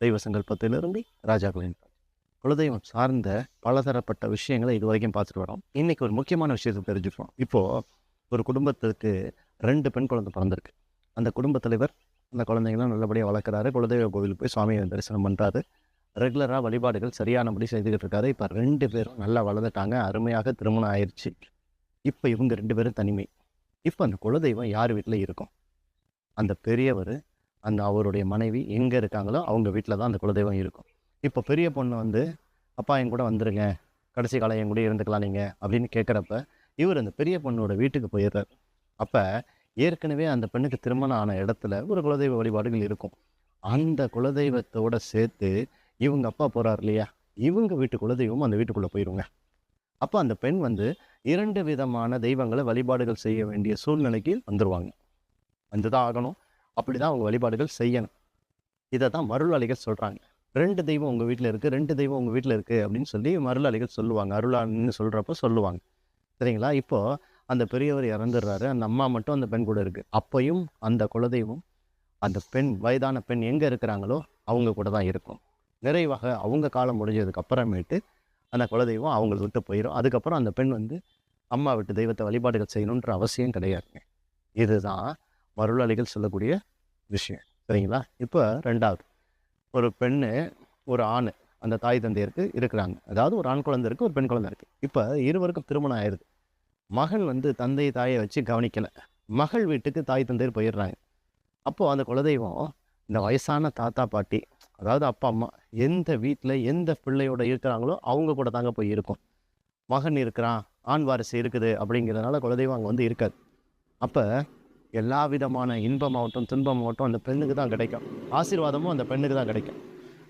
தெய்வ சங்கல்பத்திலிருந்து ராஜாக்களின் ராஜா. குலதெய்வம் சார்ந்த பலதரப்பட்ட விஷயங்களை இது வரைக்கும் பார்த்துட்டு வரோம். இன்னைக்கு ஒரு முக்கியமான விஷயத்தை தெரிஞ்சுப்போம். இப்போ ஒரு குடும்பத்துக்கு 2 பெண் குழந்தை பிறந்திருக்கு. அந்த குடும்பத் தலைவர் அந்த குழந்தைங்களாம் நல்லபடியாக வளர்க்குறாரு. குலதெய்வ கோவிலுக்கு போய் சுவாமியை தரிசனம் பண்ணுறாரு. ரெகுலராக வழிபாடுகள் சரியானபடி செய்துக்கிட்டு இருக்காரு. இப்போ 2 பேரும் நல்லா வளர்ந்துட்டாங்க. அருமையாக திருமணம் ஆயிடுச்சு. இப்போ இவங்க 2 பேரும் தனிமை. இப்போ அந்த குலதெய்வம் யார் வீட்டில் இருக்கும்? அந்த பெரியவர் அவருடைய மனைவி எங்கே இருக்காங்களோ அவங்க வீட்டில் தான் அந்த குலதெய்வம் இருக்கும். இப்போ பெரிய பொண்ணு வந்து, அப்பா என் கூட வந்துருங்க, கடைசி காலம் என் கூட இருந்துக்கலாம் நீங்கள் அப்படின்னு கேட்குறப்ப, இவர் அந்த பெரிய பொண்ணோட வீட்டுக்கு போயிடுறார். அப்போ ஏற்கனவே அந்த பெண்ணுக்கு திருமணம் ஆன இடத்துல ஒரு குலதெய்வ வழிபாடுகள் இருக்கும். அந்த குலதெய்வத்தோட சேர்த்து இவங்க அப்பா போகிறார் இல்லையா, இவங்க வீட்டு குலதெய்வம் அந்த வீட்டுக்குள்ளே போயிடுங்க. அப்போ அந்த பெண் வந்து 2 விதமான தெய்வங்களை வழிபாடுகள் செய்ய வேண்டிய சூழ்நிலைக்கு வந்துடுவாங்க. வந்து தான் ஆகணும். அப்படி தான் அவங்க வழிபாடுகள் செய்யணும். இதை தான் மருளாளிகள் சொல்கிறாங்க. 2 தெய்வம் உங்கள் வீட்டில் இருக்குது, 2 தெய்வம் உங்கள் வீட்டில் இருக்குது அப்படின்னு சொல்லி மருளாளிகள் சொல்லுவாங்க. அருளான்னு சொல்கிறப்ப சொல்லுவாங்க. சரிங்களா? இப்போது அந்த பெரியவர் இறந்துடுறாரு. அந்த அம்மா மட்டும் அந்த பெண் கூட இருக்குது. அப்பையும் அந்த குலதெய்வம் அந்த பெண், வயதான பெண் எங்கே இருக்கிறாங்களோ அவங்க கூட தான் இருக்கும். நிறைவாக அவங்க காலம் முடிஞ்சதுக்கு அப்புறமேட்டு அந்த குலதெய்வம் அவங்களை விட்டு போயிடும். அதுக்கப்புறம் அந்த பெண் வந்து அம்மா விட்டு தெய்வத்தை வழிபாடுகள் செய்யணுன்ற அவசியம் கிடையாதுங்க. இதுதான் மருளாளிகள் சொல்லக்கூடிய விஷயம். சரிங்களா? இப்போ 2வது, ஒரு பெண்ணு ஒரு ஆண் அந்த தாய் தந்தையருக்கு இருக்கிறாங்க. அதாவது ஒரு ஆண் குழந்தை இருக்குது, ஒரு பெண் குழந்தை இருக்குது. இப்போ இருவருக்கும் திருமணம் ஆயிடுது. மகன் வந்து தந்தை தாயை வச்சு கவனிக்கலை. மகள் வீட்டுக்கு தாய் தந்தையர் போயிடுறாங்க. அப்போது அந்த குலதெய்வம் இந்த வயசான தாத்தா பாட்டி, அதாவது அப்பா அம்மா எந்த வீட்டில் எந்த பிள்ளையோட இருக்கிறாங்களோ அவங்க கூட தாங்க போய் இருக்கும். மகன் இருக்கிறான், ஆண் வாரிசு இருக்குது அப்படிங்கிறதுனால குலதெய்வம் அங்கே வந்து இருக்காது. அப்போ எல்லா விதமான இன்பமாகட்டும் துன்பமாகட்டும் அந்த பெண்ணுக்கு தான் கிடைக்கும். ஆசீர்வாதமும் அந்த பெண்ணுக்கு தான் கிடைக்கும்.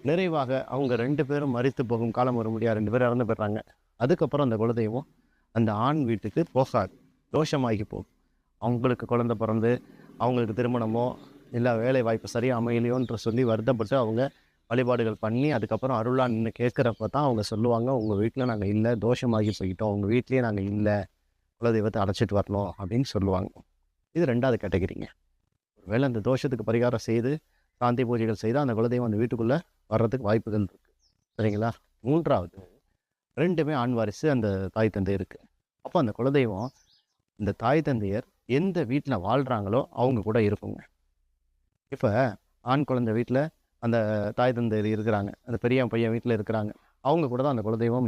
நிறைவாக அவங்க 2 பேரும் மரித்து போகும் காலம் வர முடியாது, 2 பேரும் இறந்து போயிடுறாங்க. அதுக்கப்புறம் அந்த குலதெய்வம் அந்த ஆண் வீட்டுக்கு போகாது, தோஷமாகி போகும். அவங்களுக்கு குழந்தை பிறந்து அவங்களுக்கு திருமணமோ இல்லை வேலை வாய்ப்பு சரியாக அமையலையோன்ற சொல்லி வருத்தப்பட்டு அவங்க வழிபாடுகள் பண்ணி அதுக்கப்புறம் அருளான்னு கேட்குறப்ப தான் அவங்க சொல்லுவாங்க, உங்கள் வீட்டில் நாங்கள் இல்லை, தோஷமாகி போய்கிட்டோம், உங்கள் வீட்லேயே நாங்கள் இல்லை, குலதெய்வத்தை அழைச்சிட்டு வரணும் அப்படின்னு சொல்லுவாங்க. இது 2வது கேட்டகரிங்க. ஒருவேளை அந்த தோஷத்துக்கு பரிகாரம் செய்து சாந்தி பூஜைகள் செய்து அந்த குலதெய்வம் அந்த வீட்டுக்குள்ளே வர்றதுக்கு வாய்ப்புகள் இருக்குது. சரிங்களா? 3வது, 2மே ஆண் வாரிசு அந்த தாய் தந்தை இருக்குது. அப்போ அந்த குலதெய்வம் இந்த தாய் தந்தையர் எந்த வீட்டில் வாழ்கிறாங்களோ அவங்க கூட இருக்குங்க. இப்போ ஆண் குழந்தை வீட்டில் அந்த தாய் தந்தையர் இருக்கிறாங்க, அந்த பெரிய பையன் வீட்டில் இருக்கிறாங்க, அவங்க கூட தான் அந்த குலதெய்வம்